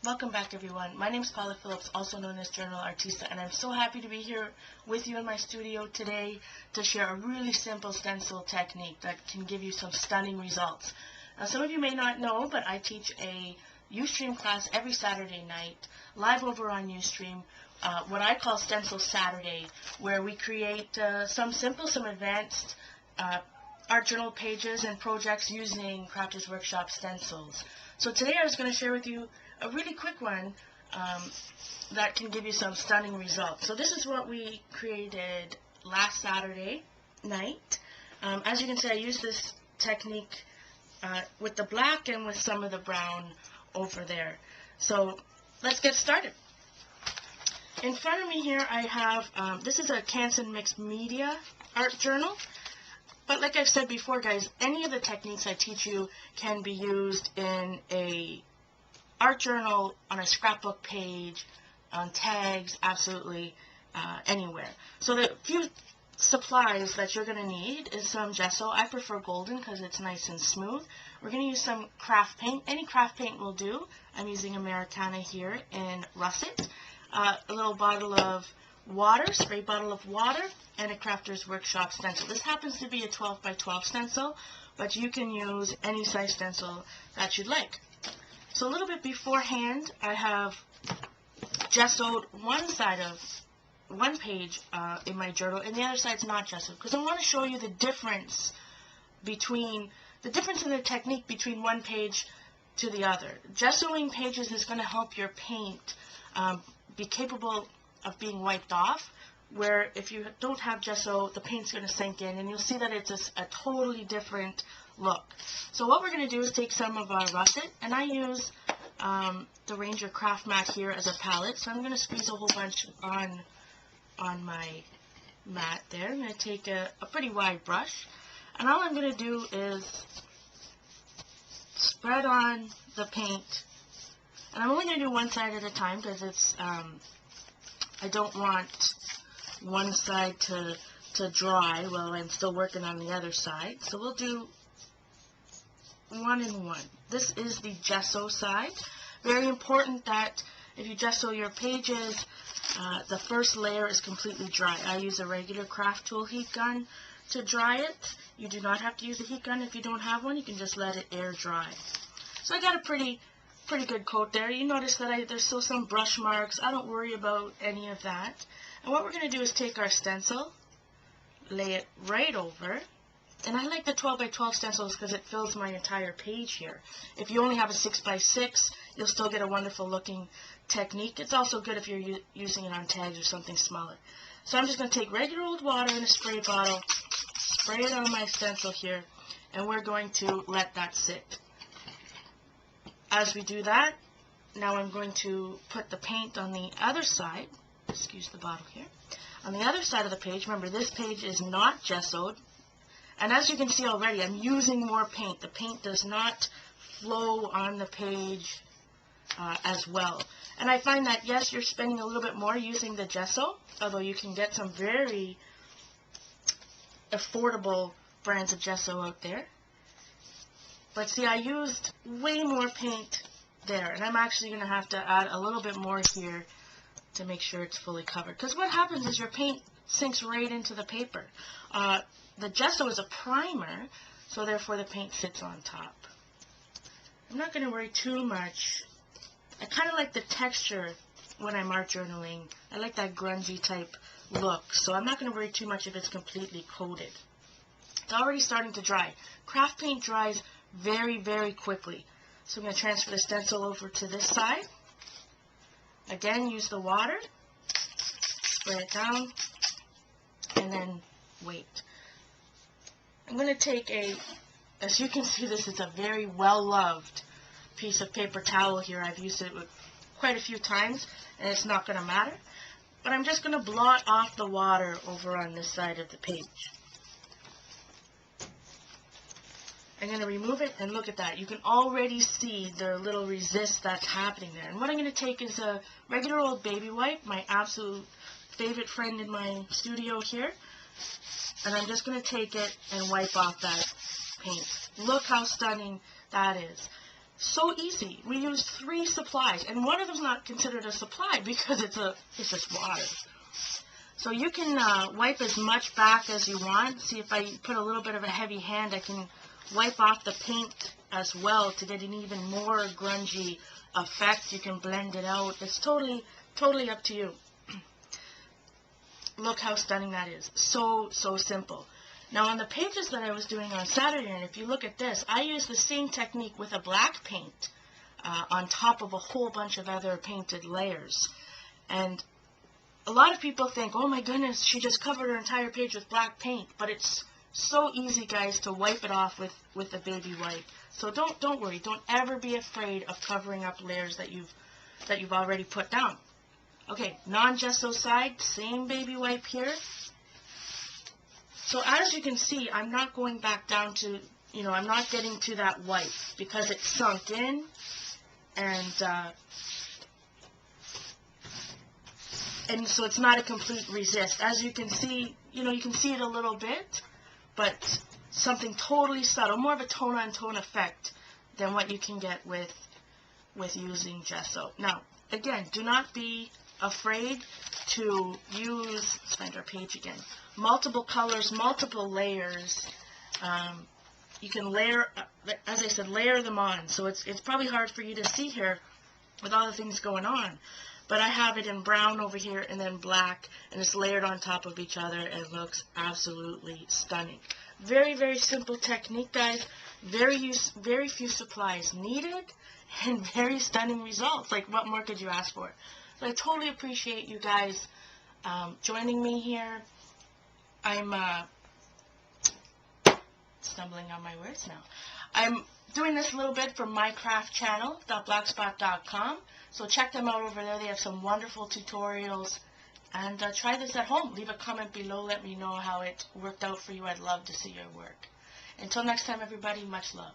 Welcome back, everyone. My name is Paula Phillips, also known as JournalArtista, and I'm so happy to be here with you in my studio today to share a really simple stencil technique that can give you some stunning results. Now, some of you may not know, but I teach a Ustream class every Saturday night, live over on Ustream, what I call Stencil Saturday, where we create some simple, some advanced art journal pages and projects using Crafters Workshop stencils. So today I was going to share with you a really quick one that can give you some stunning results. So this is what we created last Saturday night. As you can see, I used this technique with the black and with some of the brown over there. So let's get started. In front of me here I have, this is a Canson Mixed Media art journal. But like I've said before, guys, any of the techniques I teach you can be used in a art journal, on a scrapbook page, on tags, absolutely anywhere. So the few supplies that you're going to need is some gesso. I prefer golden because it's nice and smooth. We're going to use some craft paint. Any craft paint will do. I'm using Americana here in Russet. A little bottle of water, spray bottle of water, and a Crafters Workshop stencil. This happens to be a 12 by 12 stencil, but you can use any size stencil that you'd like. So a little bit beforehand, I have gessoed one side of one page in my journal, and the other side's not gessoed, because I want to show you the difference in the technique between one page to the other. Gessoing pages is going to help your paint be capable of being wiped off, where if you don't have gesso, the paint's going to sink in, and you'll see that it's a totally different look. So what we're going to do is take some of our russet, and I use the Ranger Craft Mat here as a palette, so I'm going to squeeze a whole bunch on my mat there. I'm going to take a pretty wide brush, and all I'm going to do is spread on the paint, and I'm only going to do one side at a time because it's I don't want one side to dry while I'm still working on the other side. So we'll do one and one. This is the gesso side. Very important that if you gesso your pages, the first layer is completely dry. I use a regular craft tool heat gun to dry it. You do not have to use a heat gun if you don't have one. You can just let it air dry. So I got a pretty good coat there. You notice that there's still some brush marks. I don't worry about any of that. And what we're going to do is take our stencil, lay it right over, and I like the 12 by 12 stencils because it fills my entire page here. If you only have a 6 by 6, you'll still get a wonderful looking technique. It's also good if you're using it on tags or something smaller. So I'm just going to take regular old water in a spray bottle, spray it on my stencil here, and we're going to let that sit. As we do that, now I'm going to put the paint on the other side. Excuse the bottle here. On the other side of the page, remember this page is not gessoed, and as you can see already, I'm using more paint. The paint does not flow on the page as well. And I find that, yes, you're spending a little bit more using the gesso, although you can get some very affordable brands of gesso out there. But see, I used way more paint there, and I'm actually going to have to add a little bit more here to make sure it's fully covered. Because what happens is your paint sinks right into the paper. The gesso is a primer, so therefore the paint sits on top. I'm not going to worry too much. I kind of like the texture when I'm art journaling. I like that grungy type look, so I'm not going to worry too much if it's completely coated. It's already starting to dry. Craft paint dries very, very quickly. So I'm going to transfer the stencil over to this side. Again, use the water, spray it down, and then wait. I'm going to take as you can see, this is a very well-loved piece of paper towel here. I've used it quite a few times, and it's not going to matter. But I'm just going to blot off the water over on this side of the page. I'm going to remove it, and look at that. You can already see the little resist that's happening there. And what I'm going to take is a regular old baby wipe, my absolute favorite friend in my studio here. And I'm just going to take it and wipe off that paint. Look how stunning that is. So easy. We used 3 supplies, and one of them's not considered a supply because it's just water. So you can wipe as much back as you want. See, if I put a little bit of a heavy hand, I can wipe off the paint as well to get an even more grungy effect. You can blend it out. It's totally up to you. Look how stunning that is. So simple. Now on the pages that I was doing on Saturday, and if you look at this, I used the same technique with a black paint on top of a whole bunch of other painted layers. And a lot of people think, oh my goodness, she just covered her entire page with black paint. But it's so easy, guys, to wipe it off with a baby wipe. So don't worry. Don't ever be afraid of covering up layers that you've already put down. Okay, non-gesso side, same baby wipe here. So as you can see, I'm not going back down to, I'm not getting to that wipe because it's sunk in, and so it's not a complete resist. As you can see, you can see it a little bit, but something totally subtle, more of a tone-on-tone effect than what you can get with using gesso. Now, again, do not be afraid to use, let's find our page again, multiple colors, multiple layers. You can layer, as I said, layer them on. So it's probably hard for you to see here with all the things going on. But I have it in brown over here and then black, and it's layered on top of each other, and it looks absolutely stunning. Very, very simple technique, guys. Very few supplies needed, and very stunning results. Like, what more could you ask for? So I totally appreciate you guys joining me here. I'm stumbling on my words now. I'm doing this a little bit for mycraftchannel.blogspot.com. So check them out over there. They have some wonderful tutorials. And try this at home. Leave a comment below. Let me know how it worked out for you. I'd love to see your work. Until next time, everybody, much love.